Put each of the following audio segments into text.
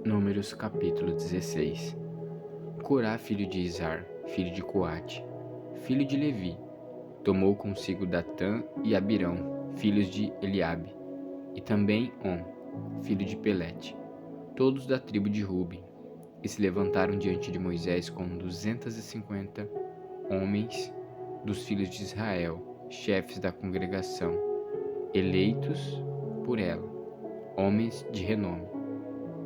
Números capítulo 16. Corá, filho de Izar, filho de Coate, filho de Levi, tomou consigo Datã e Abirão, filhos de Eliabe, e também On, filho de Pelete, todos da tribo de Ruben, e se levantaram diante de Moisés com 250 homens dos filhos de Israel, chefes da congregação, eleitos por ela, homens de renome.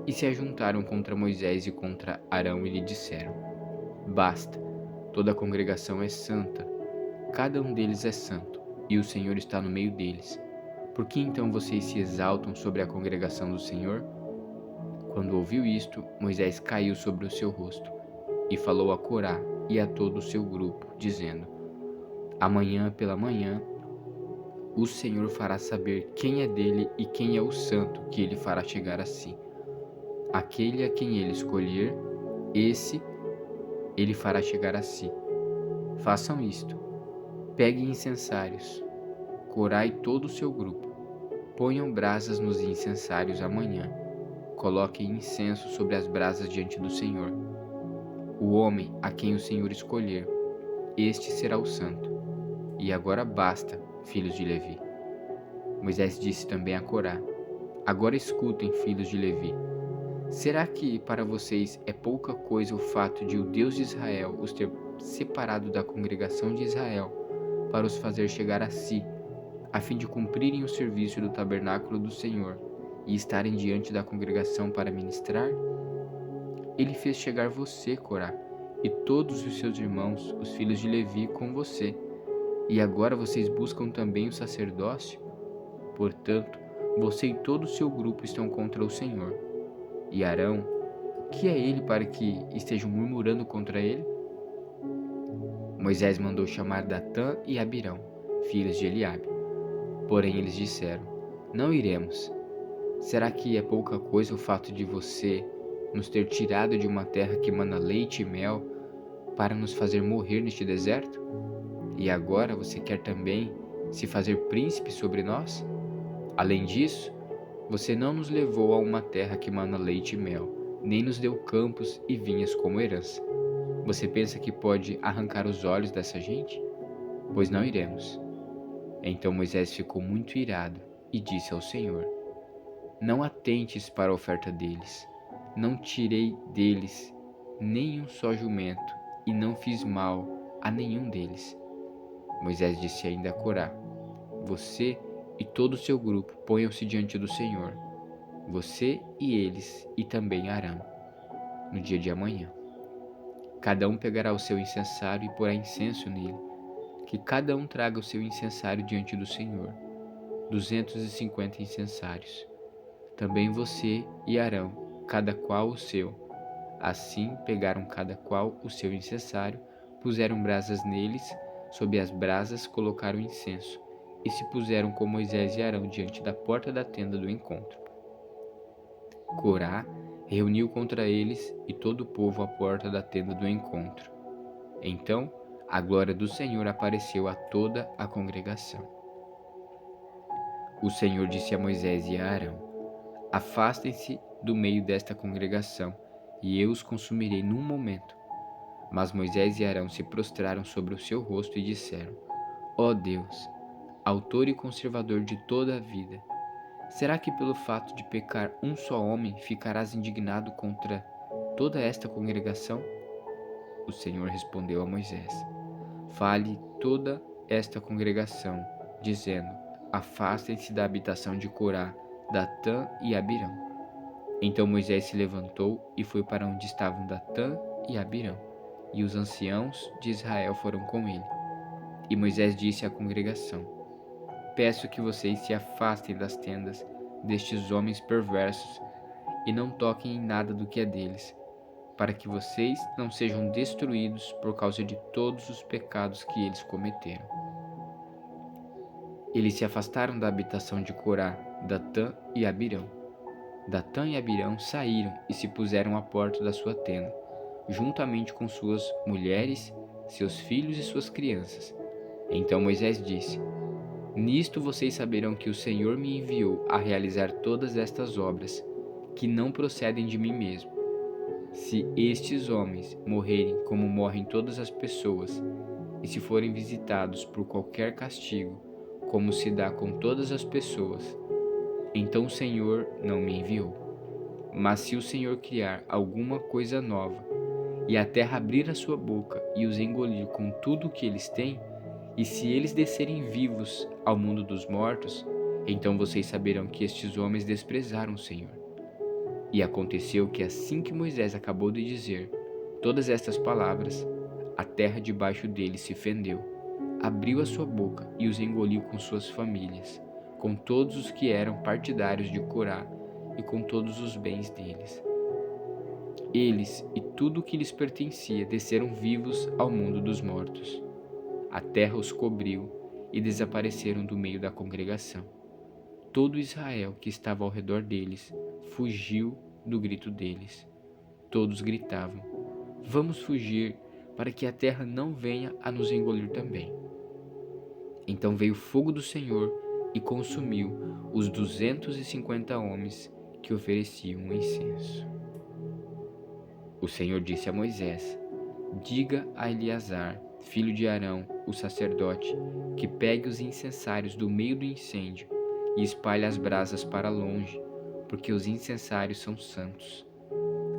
E se ajuntaram contra Moisés e contra Arão e lhe disseram: Basta, toda a congregação é santa, cada um deles é santo, e o Senhor está no meio deles. Por que então vocês se exaltam sobre a congregação do Senhor? Quando ouviu isto, Moisés caiu sobre o seu rosto, e falou a Corá e a todo o seu grupo, dizendo: Amanhã pela manhã, o Senhor fará saber quem é dele e quem é o santo que ele fará chegar a si. Aquele a quem ele escolher, esse ele fará chegar a si. Façam isto. Peguem incensários, Corá e todo o seu grupo. Ponham brasas nos incensários amanhã. Coloquem incenso sobre as brasas diante do Senhor. O homem a quem o Senhor escolher, este será o santo. E agora basta, filhos de Levi. Moisés disse também a Corá: Agora escutem, filhos de Levi. Será que para vocês é pouca coisa o fato de o Deus de Israel os ter separado da congregação de Israel para os fazer chegar a si, a fim de cumprirem o serviço do tabernáculo do Senhor e estarem diante da congregação para ministrar? Ele fez chegar você, Corá, e todos os seus irmãos, os filhos de Levi, com você. E agora vocês buscam também o sacerdócio? Portanto, você e todo o seu grupo estão contra o Senhor. E Arão, que é ele para que estejam murmurando contra ele? Moisés mandou chamar Datã e Abirão, filhos de Eliabe. Porém eles disseram: Não iremos. Será que é pouca coisa o fato de você nos ter tirado de uma terra que mana leite e mel para nos fazer morrer neste deserto? E agora você quer também se fazer príncipe sobre nós? Além disso, você não nos levou a uma terra que mana leite e mel, nem nos deu campos e vinhas como herança. Você pensa que pode arrancar os olhos dessa gente? Pois não iremos. Então Moisés ficou muito irado e disse ao Senhor: Não atentes para a oferta deles. Não tirei deles nem um só jumento, e não fiz mal a nenhum deles. Moisés disse ainda a Corá: Você e todo o seu grupo ponham-se diante do Senhor, você e eles, e também Arão, no dia de amanhã. Cada um pegará o seu incensário e porá incenso nele, que cada um traga o seu incensário diante do Senhor, 250 incensários. Também você e Arão, cada qual o seu. Assim pegaram cada qual o seu incensário, puseram brasas neles, sob as brasas colocaram incenso, e se puseram com Moisés e Arão diante da porta da tenda do encontro. Corá reuniu contra eles e todo o povo à porta da tenda do encontro. Então a glória do Senhor apareceu a toda a congregação. O Senhor disse a Moisés e a Arão: Afastem-se do meio desta congregação, e eu os consumirei num momento. Mas Moisés e Arão se prostraram sobre o seu rosto e disseram: Ó Deus, autor e conservador de toda a vida, será que pelo fato de pecar um só homem ficarás indignado contra toda esta congregação? O Senhor respondeu a Moisés: Fale toda esta congregação, dizendo: Afastem-se da habitação de Corá, Datã e Abirão. Então Moisés se levantou e foi para onde estavam Datã e Abirão, e os anciãos de Israel foram com ele. E Moisés disse à congregação: Peço que vocês se afastem das tendas destes homens perversos e não toquem em nada do que é deles, para que vocês não sejam destruídos por causa de todos os pecados que eles cometeram. Eles se afastaram da habitação de Corá, Datã e Abirão. Datã e Abirão saíram e se puseram à porta da sua tenda, juntamente com suas mulheres, seus filhos e suas crianças. Então Moisés disse: Nisto vocês saberão que o Senhor me enviou a realizar todas estas obras, que não procedem de mim mesmo. Se estes homens morrerem como morrem todas as pessoas, e se forem visitados por qualquer castigo, como se dá com todas as pessoas, então o Senhor não me enviou. Mas se o Senhor criar alguma coisa nova, e a terra abrir a sua boca e os engolir com tudo o que eles têm, e se eles descerem vivos ao mundo dos mortos, então vocês saberão que estes homens desprezaram o Senhor. E aconteceu que assim que Moisés acabou de dizer todas estas palavras, a terra debaixo deles se fendeu, abriu a sua boca e os engoliu com suas famílias, com todos os que eram partidários de Corá e com todos os bens deles. Eles e tudo o que lhes pertencia desceram vivos ao mundo dos mortos. A terra os cobriu e desapareceram do meio da congregação. Todo Israel que estava ao redor deles fugiu do grito deles. Todos gritavam: "Vamos fugir, para que a terra não venha a nos engolir também." Então veio o fogo do Senhor e consumiu os 250 homens que ofereciam o incenso. O Senhor disse a Moisés: "Diga a Eleazar, filho de Arão, o sacerdote, que pegue os incensários do meio do incêndio e espalhe as brasas para longe, porque os incensários são santos.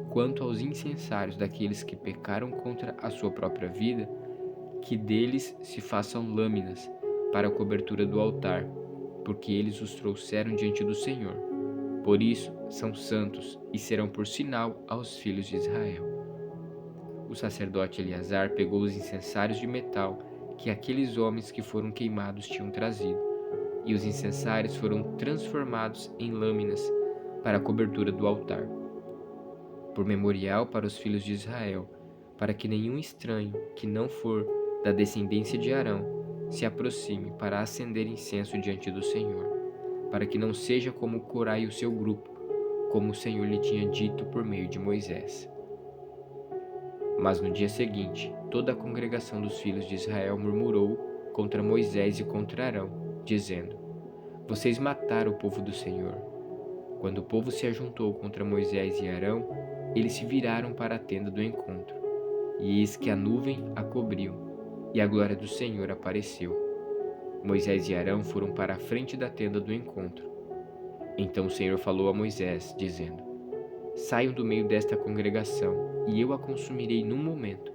Quanto aos incensários daqueles que pecaram contra a sua própria vida, que deles se façam lâminas para a cobertura do altar, porque eles os trouxeram diante do Senhor. Por isso são santos e serão por sinal aos filhos de Israel." O sacerdote Eleazar pegou os incensários de metal que aqueles homens que foram queimados tinham trazido, e os incensários foram transformados em lâminas para a cobertura do altar, por memorial para os filhos de Israel, para que nenhum estranho que não for da descendência de Arão se aproxime para acender incenso diante do Senhor, para que não seja como Corá e o seu grupo, como o Senhor lhe tinha dito por meio de Moisés. Mas no dia seguinte, toda a congregação dos filhos de Israel murmurou contra Moisés e contra Arão, dizendo: "Vocês mataram o povo do Senhor." Quando o povo se ajuntou contra Moisés e Arão, eles se viraram para a tenda do encontro, e eis que a nuvem a cobriu, e a glória do Senhor apareceu. Moisés e Arão foram para a frente da tenda do encontro. Então o Senhor falou a Moisés, dizendo: "Saiam do meio desta congregação, e eu a consumirei num momento."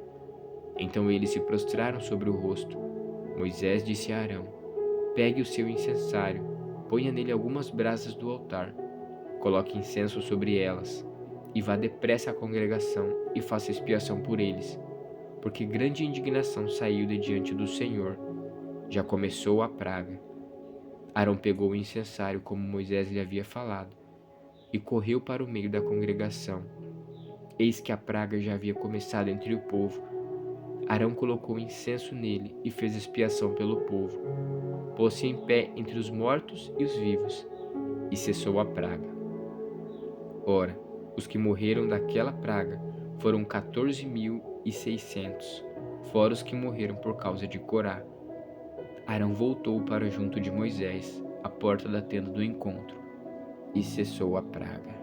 Então eles se prostraram sobre o rosto. Moisés disse a Arão: "Pegue o seu incensário, ponha nele algumas brasas do altar, coloque incenso sobre elas, e vá depressa à congregação e faça expiação por eles, porque grande indignação saiu de diante do Senhor. Já começou a praga." Arão pegou o incensário como Moisés lhe havia falado, e correu para o meio da congregação. Eis que a praga já havia começado entre o povo. Arão colocou incenso nele e fez expiação pelo povo. Pôs-se em pé entre os mortos e os vivos, e cessou a praga. Ora, os que morreram daquela praga foram 14.600, fora os que morreram por causa de Corá. Arão voltou para junto de Moisés, à porta da tenda do encontro, e cessou a praga.